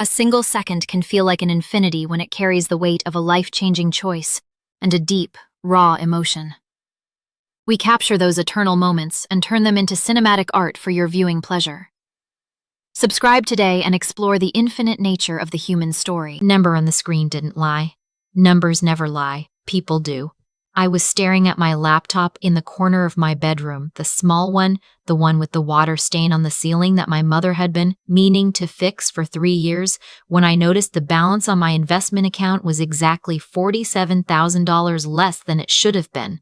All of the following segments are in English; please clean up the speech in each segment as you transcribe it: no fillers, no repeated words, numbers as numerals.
A single second can feel like an infinity when it carries the weight of a life-changing choice and a deep, raw emotion. We capture those eternal moments and turn them into cinematic art for your viewing pleasure. Subscribe today and explore the infinite nature of the human story. Number on the screen didn't lie. Numbers never lie. People do. I was staring at my laptop in the corner of my bedroom, the small one, the one with the water stain on the ceiling that my mother had been meaning to fix for 3 years, when I noticed the balance on my investment account was exactly $47,000 less than it should have been.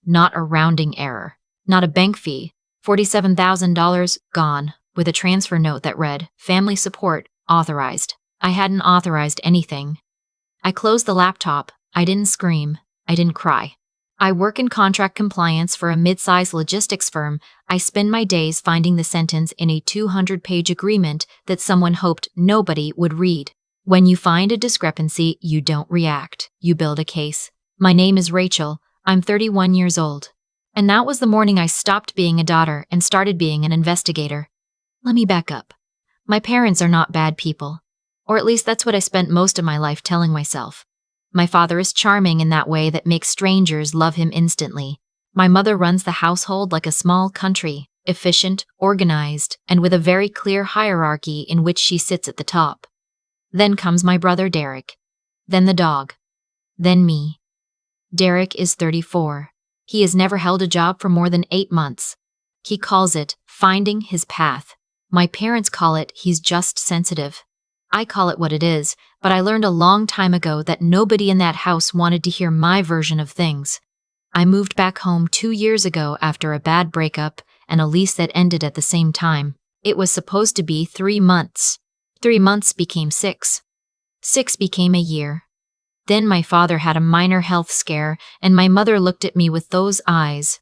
Not a rounding error. Not a bank fee. $47,000 gone, with a transfer note that read, "Family support, authorized." I hadn't authorized anything. I closed the laptop. I didn't scream. I didn't cry. I work in contract compliance for a mid-sized logistics firm. I spend my days finding the sentence in a 200-page agreement that someone hoped nobody would read. When you find a discrepancy, you don't react. You build a case. My name is Rachel. I'm 31 years old. And that was the morning I stopped being a daughter and started being an investigator. Let me back up. My parents are not bad people. Or at least that's what I spent most of my life telling myself. My father is charming in that way that makes strangers love him instantly. My mother runs the household like a small country, efficient, organized, and with a very clear hierarchy in which she sits at the top. Then comes my brother Derek. Then the dog. Then me. Derek is 34. He has never held a job for more than 8 months. He calls it finding his path. My parents call it he's just sensitive. I call it what it is, but I learned a long time ago that nobody in that house wanted to hear my version of things. I moved back home 2 years ago after a bad breakup and a lease that ended at the same time. It was supposed to be 3 months. 3 months became 6. 6 became a year. Then my father had a minor health scare, and my mother looked at me with those eyes.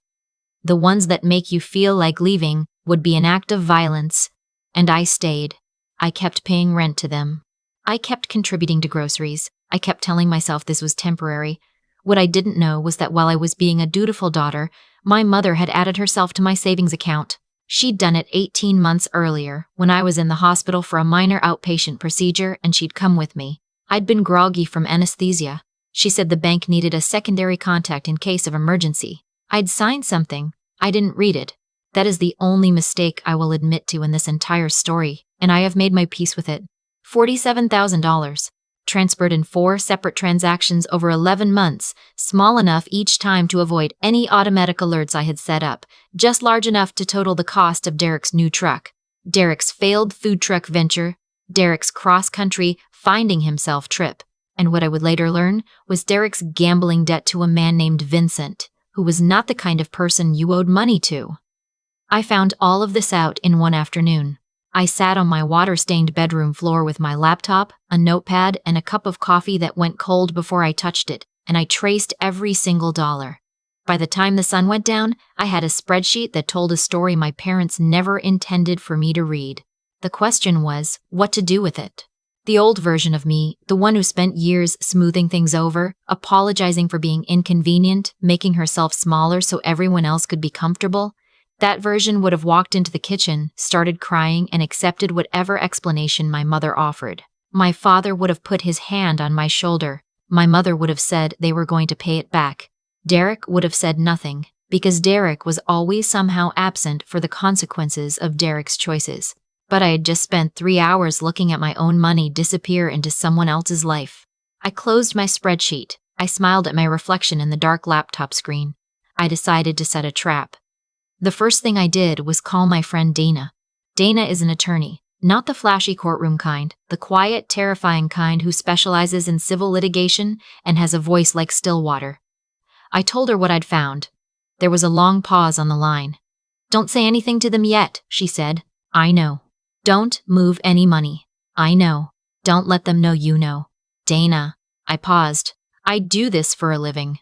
The ones that make you feel like leaving would be an act of violence. And I stayed. I kept paying rent to them. I kept contributing to groceries. I kept telling myself this was temporary. What I didn't know was that while I was being a dutiful daughter, my mother had added herself to my savings account. She'd done it 18 months earlier, when I was in the hospital for a minor outpatient procedure, and she'd come with me. I'd been groggy from anesthesia. She said the bank needed a secondary contact in case of emergency. I'd signed something. I didn't read it. That is the only mistake I will admit to in this entire story, and I have made my peace with it. $47,000. Transferred in 4 separate transactions over 11 months, small enough each time to avoid any automatic alerts I had set up, just large enough to total the cost of Derek's new truck, Derek's failed food truck venture, Derek's cross-country finding himself trip, and what I would later learn was Derek's gambling debt to a man named Vincent, who was not the kind of person you owed money to. I found all of this out in one afternoon. I sat on my water-stained bedroom floor with my laptop, a notepad, and a cup of coffee that went cold before I touched it, and I traced every single dollar. By the time the sun went down, I had a spreadsheet that told a story my parents never intended for me to read. The question was, what to do with it? The old version of me, the one who spent years smoothing things over, apologizing for being inconvenient, making herself smaller so everyone else could be comfortable, that version would have walked into the kitchen, started crying, and accepted whatever explanation my mother offered. My father would have put his hand on my shoulder. My mother would have said they were going to pay it back. Derek would have said nothing, because Derek was always somehow absent for the consequences of Derek's choices. But I had just spent 3 hours looking at my own money disappear into someone else's life. I closed my spreadsheet. I smiled at my reflection in the dark laptop screen. I decided to set a trap. The first thing I did was call my friend Dana. Dana is an attorney, not the flashy courtroom kind, the quiet, terrifying kind who specializes in civil litigation and has a voice like still water. I told her what I'd found. There was a long pause on the line. "Don't say anything to them yet," she said. "I know. Don't move any money. I know. Don't let them know you know." "Dana." I paused. "I do this for a living."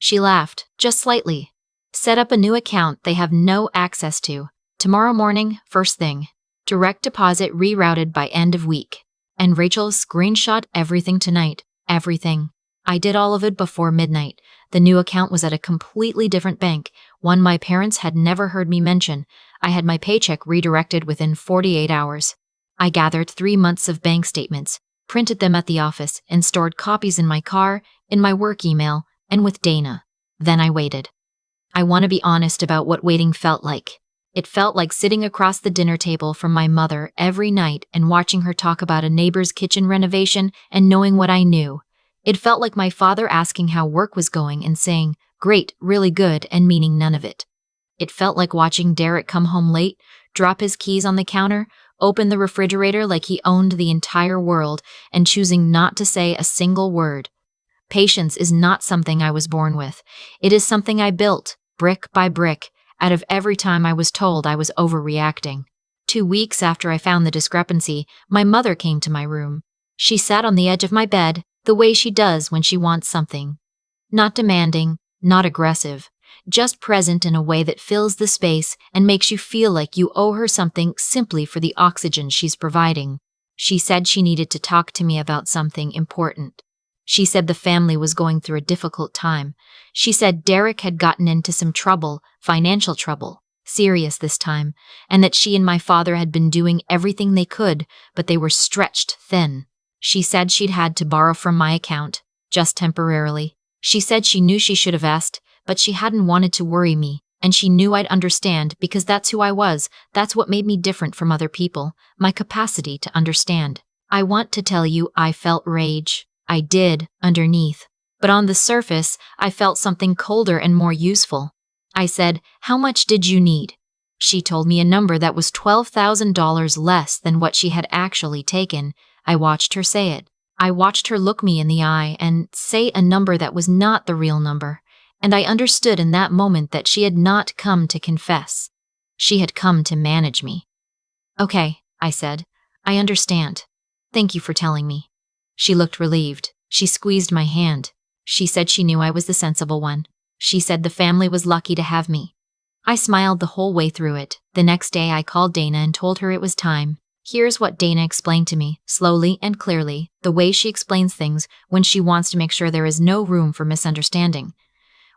She laughed, just slightly. "Set up a new account they have no access to. Tomorrow morning, first thing. Direct deposit rerouted by end of week." And Rachel screenshot everything tonight. Everything. I did all of it before midnight. The new account was at a completely different bank, one my parents had never heard me mention. I had my paycheck redirected within 48 hours. I gathered 3 months of bank statements, printed them at the office, and stored copies in my car, in my work email, and with Dana. Then I waited. I want to be honest about what waiting felt like. It felt like sitting across the dinner table from my mother every night and watching her talk about a neighbor's kitchen renovation and knowing what I knew. It felt like my father asking how work was going and saying, "Great, really good," and meaning none of it. It felt like watching Derek come home late, drop his keys on the counter, open the refrigerator like he owned the entire world, and choosing not to say a single word. Patience is not something I was born with. It is something I built, brick by brick, out of every time I was told I was overreacting. 2 weeks after I found the discrepancy, my mother came to my room. She sat on the edge of my bed, the way she does when she wants something. Not demanding, not aggressive, just present in a way that fills the space and makes you feel like you owe her something simply for the oxygen she's providing. She said she needed to talk to me about something important. She said the family was going through a difficult time. She said Derek had gotten into some trouble, financial trouble, serious this time, and that she and my father had been doing everything they could, but they were stretched thin. She said she'd had to borrow from my account, just temporarily. She said she knew she should have asked, but she hadn't wanted to worry me, and she knew I'd understand because that's who I was. That's what made me different from other people, my capacity to understand. I want to tell you I felt rage. I did, underneath. But on the surface, I felt something colder and more useful. I said, "How much did you need?" She told me a number that was $12,000 less than what she had actually taken. I watched her say it. I watched her look me in the eye and say a number that was not the real number. And I understood in that moment that she had not come to confess. She had come to manage me. "Okay," I said. "I understand. Thank you for telling me." She looked relieved. She squeezed my hand. She said she knew I was the sensible one. She said the family was lucky to have me. I smiled the whole way through it. The next day I called Dana and told her it was time. Here's what Dana explained to me, slowly and clearly, the way she explains things when she wants to make sure there is no room for misunderstanding.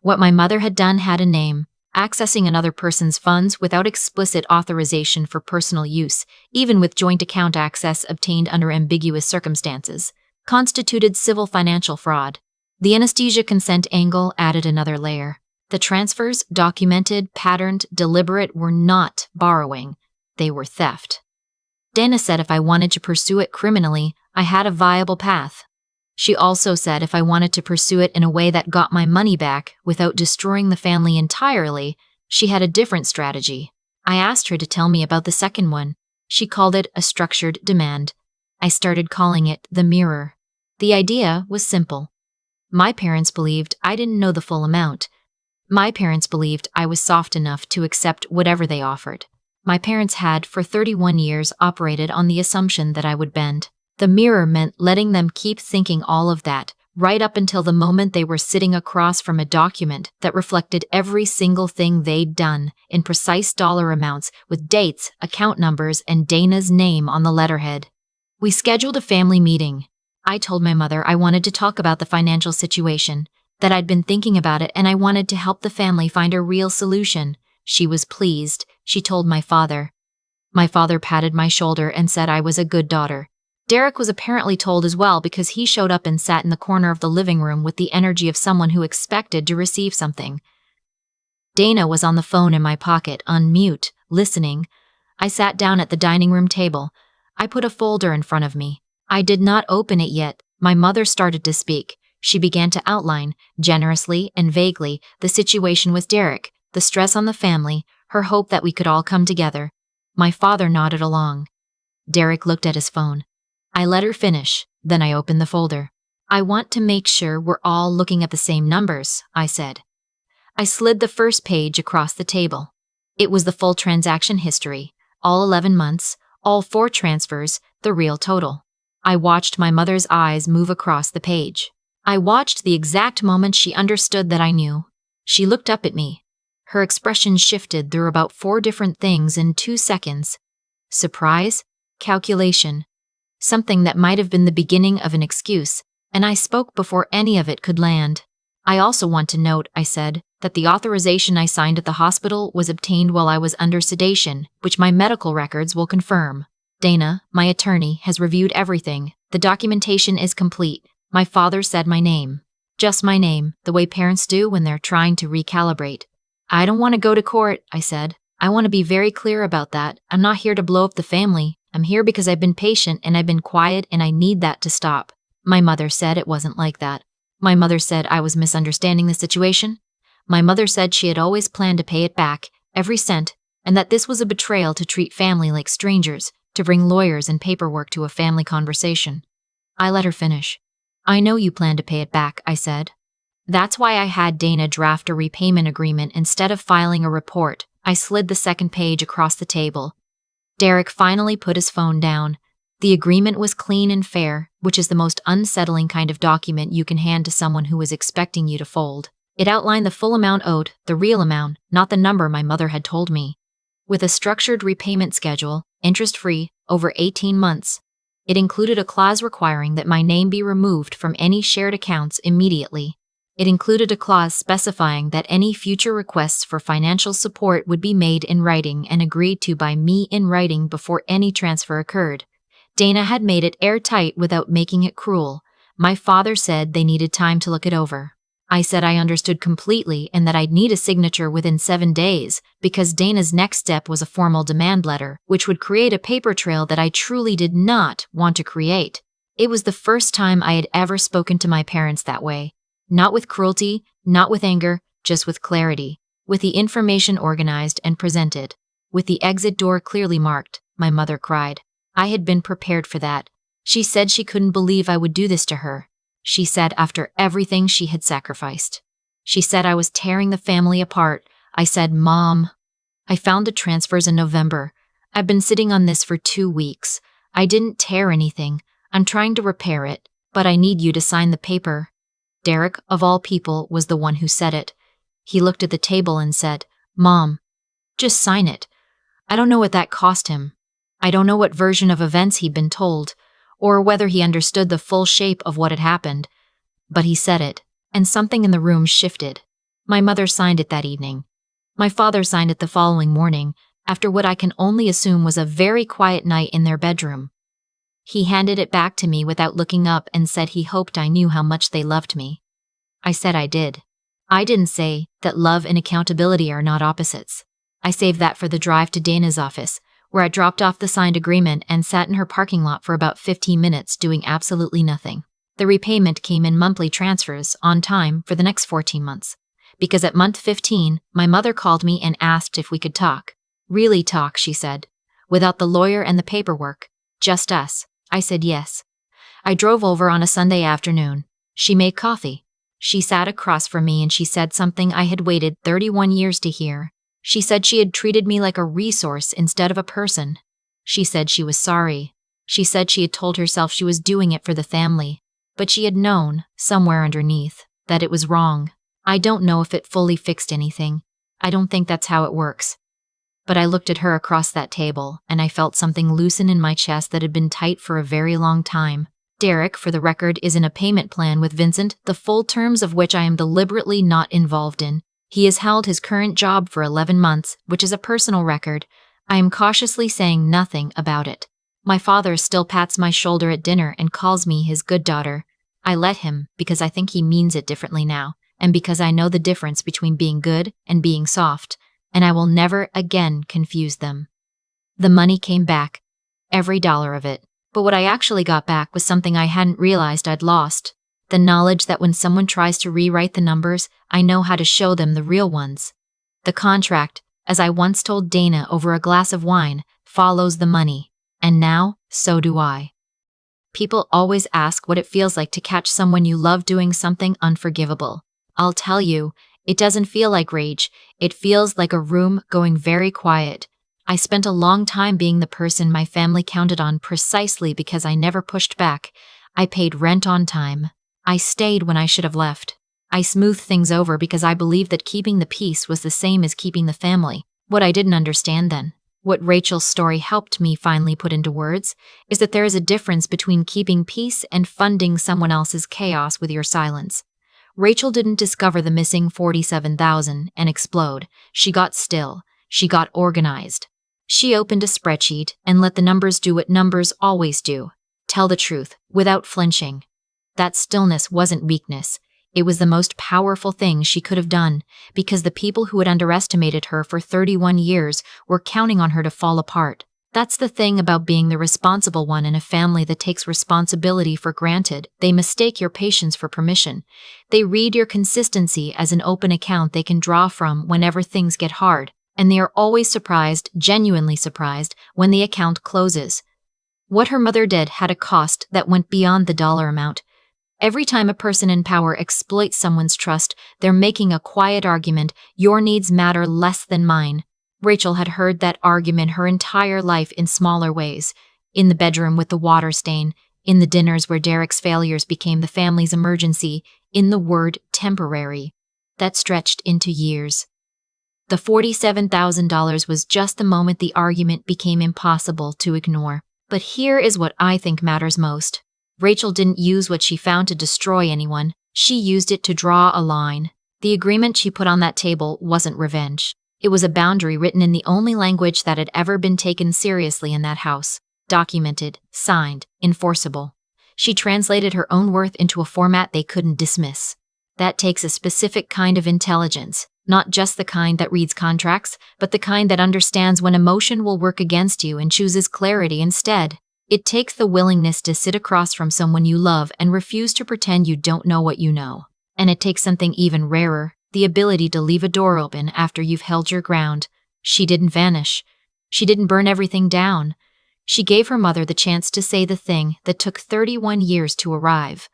What my mother had done had a name. Accessing another person's funds without explicit authorization for personal use, even with joint account access obtained under ambiguous circumstances, constituted civil financial fraud. The anesthesia consent angle added another layer. The transfers, documented, patterned, deliberate, were not borrowing. They were theft. Dana said if I wanted to pursue it criminally, I had a viable path. She also said if I wanted to pursue it in a way that got my money back without destroying the family entirely, she had a different strategy. I asked her to tell me about the second one. She called it a structured demand. I started calling it the mirror. The idea was simple. My parents believed I didn't know the full amount. My parents believed I was soft enough to accept whatever they offered. My parents had, for 31 years, operated on the assumption that I would bend. The mirror meant letting them keep thinking all of that, right up until the moment they were sitting across from a document that reflected every single thing they'd done, in precise dollar amounts, with dates, account numbers, and Dana's name on the letterhead. We scheduled a family meeting. I told my mother I wanted to talk about the financial situation, that I'd been thinking about it and I wanted to help the family find a real solution. She was pleased. She told my father. My father patted my shoulder and said I was a good daughter. Derek was apparently told as well because he showed up and sat in the corner of the living room with the energy of someone who expected to receive something. Dana was on the phone in my pocket, on mute, listening. I sat down at the dining room table. I put a folder in front of me. I did not open it yet. My mother started to speak. She began to outline, generously and vaguely, the situation with Derek, the stress on the family, her hope that we could all come together. My father nodded along. Derek looked at his phone. I let her finish, then I opened the folder. "I want to make sure we're all looking at the same numbers," I said. I slid the first page across the table. It was the full transaction history, all 11 months, all 4 transfers, the real total. I watched my mother's eyes move across the page. I watched the exact moment she understood that I knew. She looked up at me. Her expression shifted through about 4 different things in 2 seconds. Surprise, calculation, something that might have been the beginning of an excuse, and I spoke before any of it could land. "I also want to note," I said, "that the authorization I signed at the hospital was obtained while I was under sedation, which my medical records will confirm." Dana, my attorney, has reviewed everything. The documentation is complete. My father said my name. Just my name, the way parents do when they're trying to recalibrate. I don't want to go to court, I said. I want to be very clear about that. I'm not here to blow up the family. I'm here because I've been patient and I've been quiet and I need that to stop. My mother said it wasn't like that. My mother said I was misunderstanding the situation. My mother said she had always planned to pay it back, every cent, and that this was a betrayal to treat family like strangers, to bring lawyers and paperwork to a family conversation. I let her finish. I know you plan to pay it back, I said. That's why I had Dana draft a repayment agreement instead of filing a report. I slid the second page across the table. Derek finally put his phone down. The agreement was clean and fair, which is the most unsettling kind of document you can hand to someone who is expecting you to fold. It outlined the full amount owed, the real amount, not the number my mother had told me. With a structured repayment schedule, interest-free, over 18 months. It included a clause requiring that my name be removed from any shared accounts immediately. It included a clause specifying that any future requests for financial support would be made in writing and agreed to by me in writing before any transfer occurred. Dana had made it airtight without making it cruel. My father said they needed time to look it over. I said I understood completely and that I'd need a signature within 7 days because Dana's next step was a formal demand letter, which would create a paper trail that I truly did not want to create. It was the first time I had ever spoken to my parents that way. Not with cruelty, not with anger, just with clarity. With the information organized and presented. With the exit door clearly marked, my mother cried. I had been prepared for that. She said she couldn't believe I would do this to her. She said after everything she had sacrificed. She said I was tearing the family apart. I said, Mom. I found the transfers in November. I've been sitting on this for 2 weeks. I didn't tear anything. I'm trying to repair it, but I need you to sign the paper. Derek, of all people, was the one who said it. He looked at the table and said, Mom, just sign it. I don't know what that cost him. I don't know what version of events he'd been told, or whether he understood the full shape of what had happened. But he said it, and something in the room shifted. My mother signed it that evening. My father signed it the following morning, after what I can only assume was a very quiet night in their bedroom. He handed it back to me without looking up and said he hoped I knew how much they loved me. I said I did. I didn't say that love and accountability are not opposites. I saved that for the drive to Dana's office, where I dropped off the signed agreement and sat in her parking lot for about 15 minutes doing absolutely nothing. The repayment came in monthly transfers, on time, for the next 14 months. Because at month 15, my mother called me and asked if we could talk. Really talk, she said. Without the lawyer and the paperwork. Just us. I said yes. I drove over on a Sunday afternoon. She made coffee. She sat across from me and she said something I had waited 31 years to hear. She said she had treated me like a resource instead of a person. She said she was sorry. She said she had told herself she was doing it for the family, but she had known, somewhere underneath, that it was wrong. I don't know if it fully fixed anything. I don't think that's how it works. But I looked at her across that table, and I felt something loosen in my chest that had been tight for a very long time. Derek, for the record, is in a payment plan with Vincent, the full terms of which I am deliberately not involved in. He has held his current job for 11 months, which is a personal record. I am cautiously saying nothing about it. My father still pats my shoulder at dinner and calls me his good daughter. I let him because I think he means it differently now, and because I know the difference between being good and being soft, and I will never again confuse them. The money came back, every dollar of it, but what I actually got back was something I hadn't realized I'd lost. The knowledge that when someone tries to rewrite the numbers, I know how to show them the real ones. The contract, as I once told Dana over a glass of wine, follows the money. And now, so do I. People always ask what it feels like to catch someone you love doing something unforgivable. I'll tell you, it doesn't feel like rage. It feels like a room going very quiet. I spent a long time being the person my family counted on precisely because I never pushed back. I paid rent on time. I stayed when I should have left. I smoothed things over because I believed that keeping the peace was the same as keeping the family. What I didn't understand then, what Rachel's story helped me finally put into words, is that there is a difference between keeping peace and funding someone else's chaos with your silence. Rachel didn't discover the missing $47,000 and explode. She got still. She got organized. She opened a spreadsheet and let the numbers do what numbers always do: tell the truth, without flinching. That stillness wasn't weakness. It was the most powerful thing she could have done, because the people who had underestimated her for 31 years were counting on her to fall apart. That's the thing about being the responsible one in a family that takes responsibility for granted. They mistake your patience for permission. They read your consistency as an open account they can draw from whenever things get hard, and they are always surprised, genuinely surprised, when the account closes. What her mother did had a cost that went beyond the dollar amount. Every time a person in power exploits someone's trust, they're making a quiet argument: your needs matter less than mine. Rachel had heard that argument her entire life in smaller ways. In the bedroom with the water stain, in the dinners where Derek's failures became the family's emergency, in the word temporary. That stretched into years. The $47,000 was just the moment the argument became impossible to ignore. But here is what I think matters most. Rachel didn't use what she found to destroy anyone. She used it to draw a line. The agreement she put on that table wasn't revenge. It was a boundary written in the only language that had ever been taken seriously in that house. Documented, signed, enforceable. She translated her own worth into a format they couldn't dismiss. That takes a specific kind of intelligence, not just the kind that reads contracts, but the kind that understands when emotion will work against you and chooses clarity instead. It takes the willingness to sit across from someone you love and refuse to pretend you don't know what you know. And it takes something even rarer: the ability to leave a door open after you've held your ground. She didn't vanish. She didn't burn everything down. She gave her mother the chance to say the thing that took 31 years to arrive.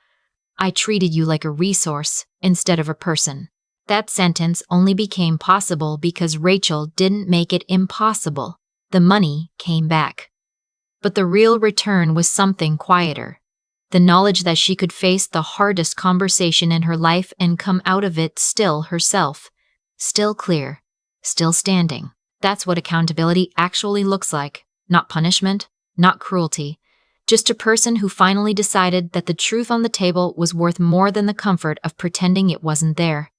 I treated you like a resource instead of a person. That sentence only became possible because Rachel didn't make it impossible. The money came back. But the real return was something quieter. The knowledge that she could face the hardest conversation in her life and come out of it still herself. Still clear. Still standing. That's what accountability actually looks like. Not punishment, not cruelty. Just a person who finally decided that the truth on the table was worth more than the comfort of pretending it wasn't there.